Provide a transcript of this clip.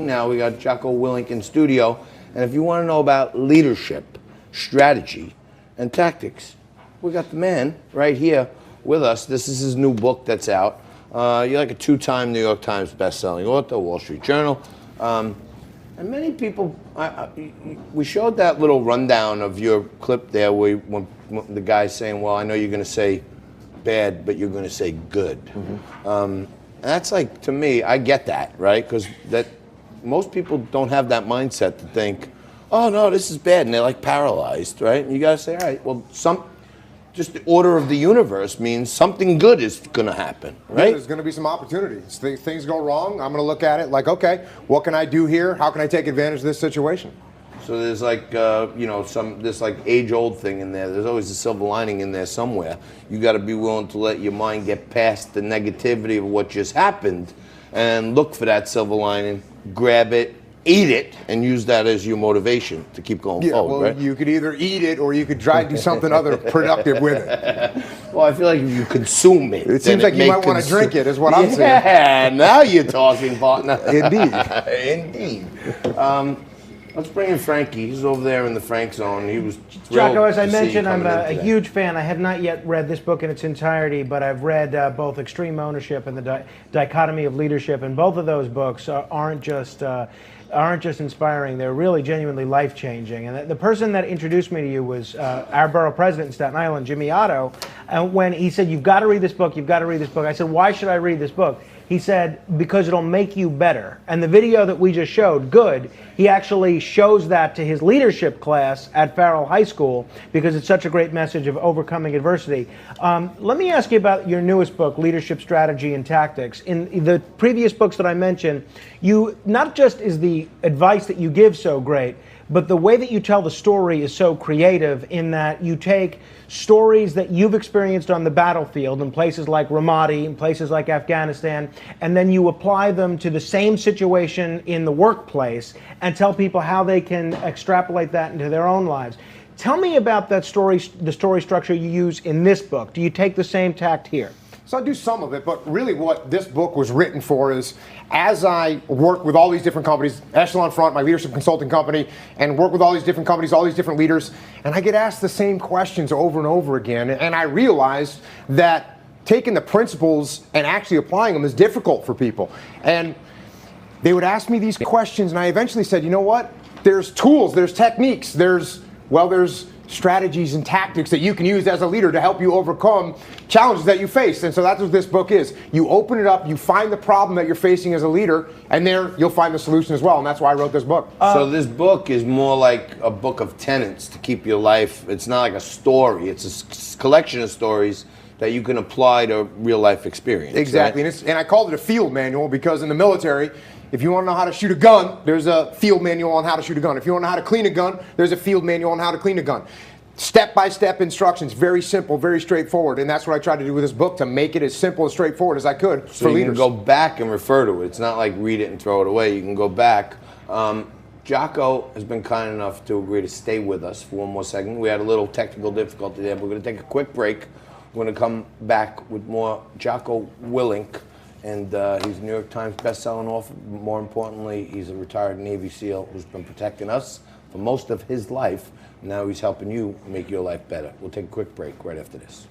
now. We got Jocko Willink in studio. And if you want to know about leadership, strategy, and tactics, we got the man right here with us. This is his new book that's out. You're like a 2-time New York Times bestselling author, Wall Street Journal. And many people, we showed that little rundown of your clip there where when the guy's saying, well, I know you're going to say bad, but you're going to say good. And that's like, to me, I get that, right? Because that most people don't have that mindset to think, oh, no, this is bad, and they're like paralyzed, right? And you got to say, all right, well, just the order of the universe means something good is going to happen, right? Yeah, there's going to be some opportunities. Things go wrong. I'm going to look at it like, okay, what can I do here? How can I take advantage of this situation? So there's like, this like age-old thing in there. There's always a silver lining in there somewhere. You got to be willing to let your mind get past the negativity of what just happened and look for that silver lining, grab it, eat it, and use that as your motivation to keep going forward, right? You could either eat it or you could try to do something other productive with it. Well, I feel like if you consume it, it seems like you might want to drink it, is what I'm saying. Yeah, now you're talking, partner. Indeed. Indeed. Let's bring in Frankie. He's over there in the Frank zone. He was Jocko, as I mentioned, I'm a huge fan. I have not yet read this book in its entirety, but I've read both Extreme Ownership and The Dichotomy of Leadership, and both of those books aren't just inspiring. They're really genuinely life-changing. And the person that introduced me to you was our borough president in Staten Island, Jimmy Otto. And when he said, you've got to read this book, you've got to read this book, I said, why should I read this book? He said, because it'll make you better. And the video that we just showed, Good, he actually shows that to his leadership class at Farrell High School because it's such a great message of overcoming adversity. Let me ask you about your newest book, Leadership Strategy and Tactics. In the previous books that I mentioned, you not just is the advice that you give so great, but the way that you tell the story is so creative in that you take stories that you've experienced on the battlefield in places like Ramadi, in places like Afghanistan, and then you apply them to the same situation in the workplace and tell people how they can extrapolate that into their own lives. Tell me about that story, the story structure you use in this book. Do you take the same tact here? So I do some of it, but really what this book was written for is, as I work with all these different companies, Echelon Front, my leadership consulting company, and work with all these different companies, all these different leaders, and I get asked the same questions over and over again, and I realized that taking the principles and actually applying them is difficult for people. And they would ask me these questions, and I eventually said, you know what? There's tools, there's techniques, there's strategies and tactics that you can use as a leader to help you overcome challenges that you face. And so that's what this book is. You open it up, you find the problem that you're facing as a leader, and there you'll find the solution as well. And that's why I wrote this book. So this book is more like a book of tenets to keep your life. It's not like a story. It's a collection of stories that you can apply to real life experience. Exactly. Right? And I called it a field manual because in the military, if you want to know how to shoot a gun, there's a field manual on how to shoot a gun. If you want to know how to clean a gun, there's a field manual on how to clean a gun. Step-by-step instructions, very simple, very straightforward, and that's what I tried to do with this book, to make it as simple and straightforward as I could for leaders. So you can go back and refer to it. It's not like read it and throw it away. You can go back. Jocko has been kind enough to agree to stay with us for one more second. We had a little technical difficulty there. We're going to take a quick break. We're going to come back with more Jocko Willink. And he's a New York Times bestselling author. More importantly, he's a retired Navy SEAL who's been protecting us for most of his life. Now he's helping you make your life better. We'll take a quick break right after this.